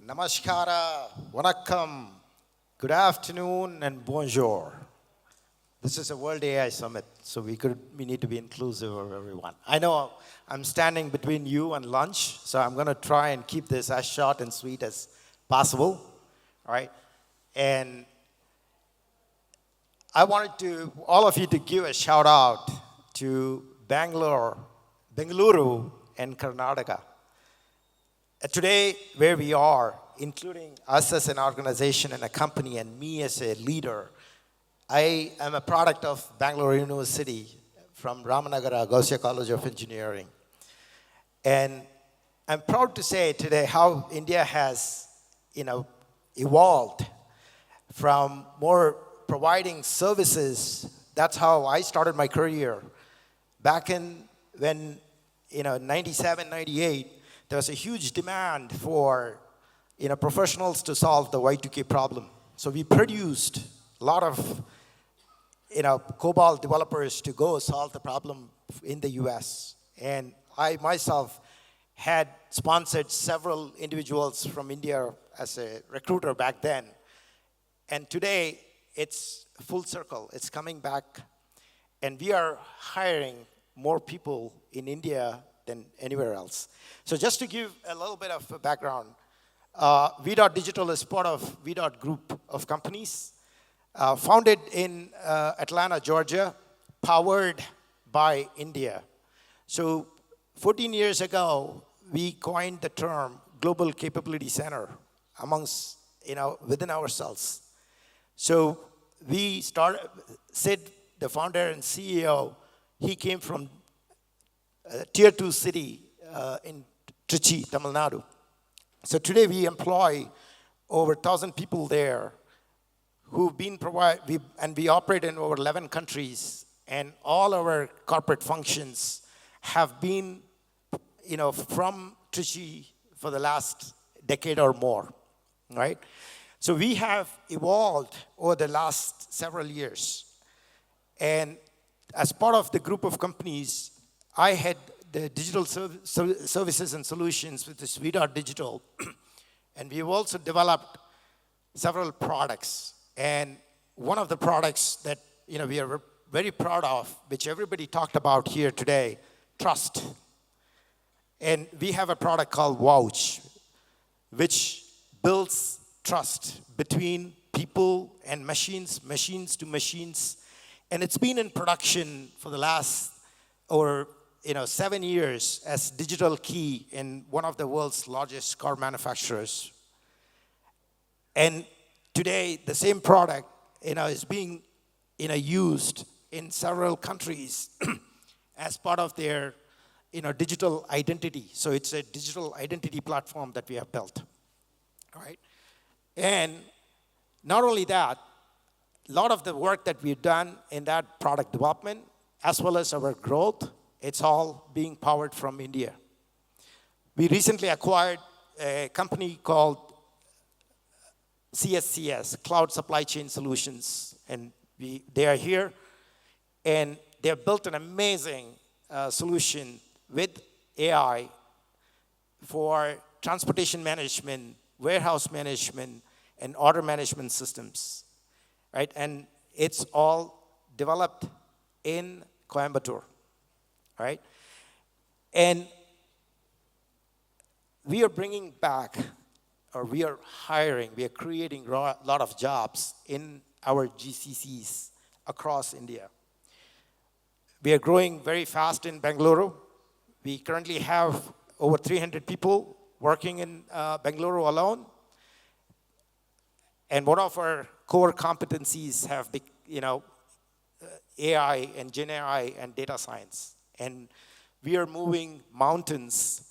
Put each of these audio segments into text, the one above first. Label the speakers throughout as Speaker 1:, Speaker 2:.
Speaker 1: Namaskara, Vanakkam, good afternoon, and bonjour. This is a World AI Summit, so we need to be inclusive of everyone. I know I'm standing between you and lunch, so I'm going to try and keep this as short and sweet as possible. All right, and I wanted all of you to give a shout out to Bengaluru, and Karnataka. Today, where we are, including us as an organization and a company, and me as a leader, I am a product of Bangalore University from Ramanagara Gausia College of Engineering. And I'm proud to say today how India has, evolved from more providing services. That's how I started my career. Back in when, 97, 98, there was a huge demand for professionals to solve the Y2K problem. So we produced a lot of COBOL developers to go solve the problem in the US. And I myself had sponsored several individuals from India as a recruiter back then. And today, it's full circle. It's coming back. And we are hiring more people in India than anywhere else. So just to give a little bit of a background, V.Digital is part of V.Dot Group of companies, founded in Atlanta, Georgia, powered by India. So 14 years ago, we coined the term Global Capability Center within ourselves. So we started, Sid, the founder and CEO, he came from a tier 2 city in Trichy, Tamil Nadu. So today we employ over 1,000 people there who've been we operate in over 11 countries, and all our corporate functions have been, from Trichy for the last decade or more, right? So we have evolved over the last several years. And as part of the group of companies, I had the digital services and solutions with this V.Digital. And we've also developed several products. And one of the products that we are very proud of, which everybody talked about here today, trust. And we have a product called Vouch, which builds trust between people and machines, machines to machines. And it's been in production for the last 7 years as digital key in one of the world's largest car manufacturers. And today, the same product, is being, used in several countries as part of their, digital identity. So it's a digital identity platform that we have built, all right? And not only that, a lot of the work that we've done in that product development, as well as our growth, it's all being powered from India. We recently acquired a company called CSCS, Cloud Supply Chain Solutions, and they are here, and they have built an amazing solution with AI for transportation management, warehouse management, and order management systems, right? And it's all developed in Coimbatore, right? And we are bringing back, or we are hiring, we are creating a lot of jobs in our GCCs across India. We are growing very fast in Bengaluru. We currently have over 300 people working in Bengaluru alone. And one of our core competencies have been, AI and Gen AI and data science. And we are moving mountains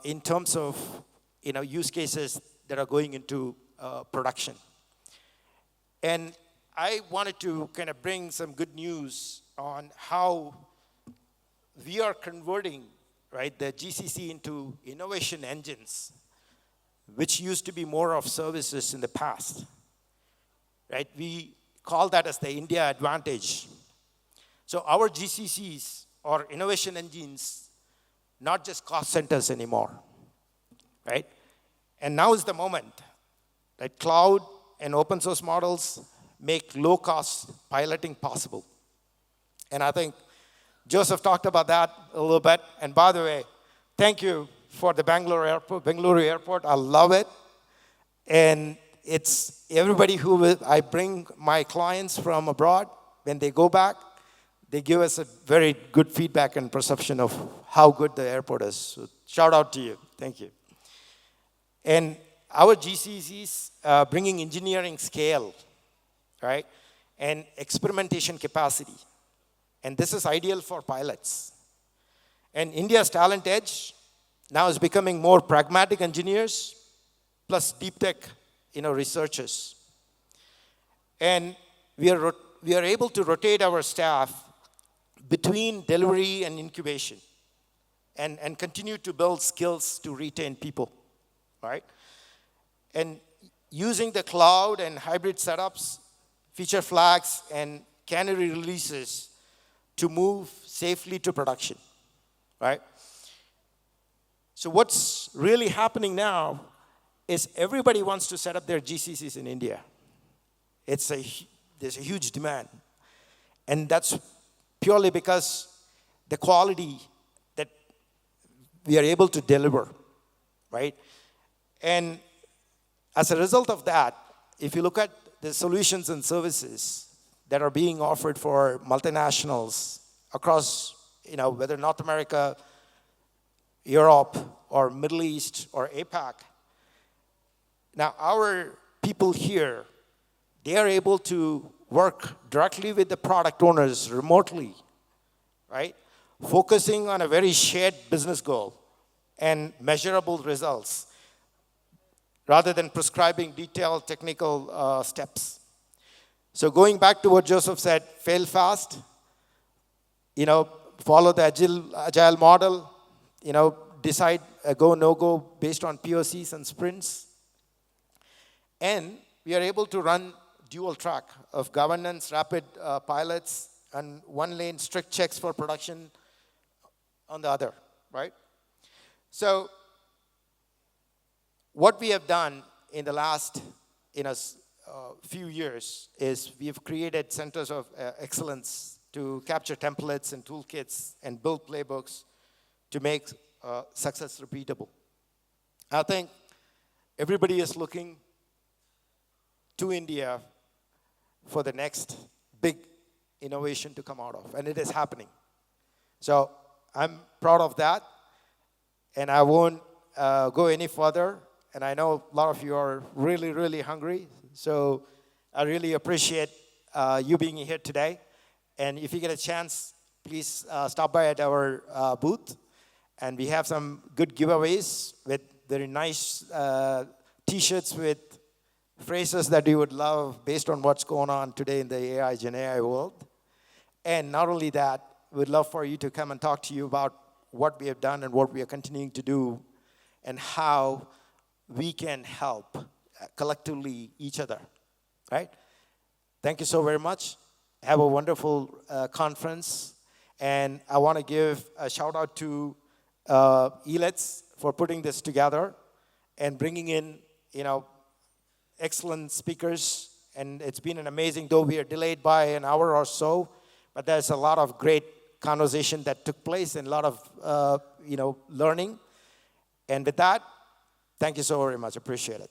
Speaker 1: in terms of, use cases that are going into production. And I wanted to kind of bring some good news on how we are converting, right, the GCC into innovation engines, which used to be more of services in the past, right? We call that as the India advantage. So our GCCs are innovation engines, not just cost centers anymore, right? And now is the moment that cloud and open source models make low-cost piloting possible. And I think Joseph talked about that a little bit. And by the way, thank you for the Bengaluru Airport. I love it. And it's everybody I bring my clients from abroad, when they go back, they give us a very good feedback and perception of how good the airport is. So shout out to you. Thank you. And our GCCs bringing engineering scale, right, and experimentation capacity. And this is ideal for pilots. And India's talent edge now is becoming more pragmatic engineers plus deep tech, researchers. And we are able to rotate our staff between delivery and incubation and continue to build skills to retain people, right? And using the cloud and hybrid setups, feature flags, and canary releases to move safely to production, right? So what's really happening now is everybody wants to set up their GCCs in India. There's a huge demand. And that's purely because the quality that we are able to deliver, right? And as a result of that, if you look at the solutions and services that are being offered for multinationals across, whether North America, Europe, or Middle East, or APAC, now our people here, they are able to work directly with the product owners remotely, right? Focusing on a very shared business goal and measurable results rather than prescribing detailed technical steps. So going back to what Joseph said, fail fast, follow the agile model, decide a go, no-go based on POCs and sprints. And we are able to run dual track of governance, rapid pilots, and one lane strict checks for production on the other, right? So what we have done in the last few years is we have created centers of excellence to capture templates and toolkits and build playbooks to make success repeatable. I think everybody is looking to India for the next big innovation to come out of, and it is happening. So I'm proud of that, and I won't go any further. And I know a lot of you are really, really hungry, so I really appreciate you being here today. And if you get a chance, please stop by at our booth, and we have some good giveaways with very nice T-shirts with phrases that you would love based on what's going on today in the AI, Gen AI world. And not only that, we'd love for you to come and talk to you about what we have done and what we are continuing to do and how we can help collectively each other, right? Thank you so very much. Have a wonderful conference. And I want to give a shout out to ELITS for putting this together and bringing in, excellent speakers. And it's been an amazing, though we are delayed by an hour or so, but there's a lot of great conversation that took place and a lot of, learning. And with that, thank you so very much. Appreciate it.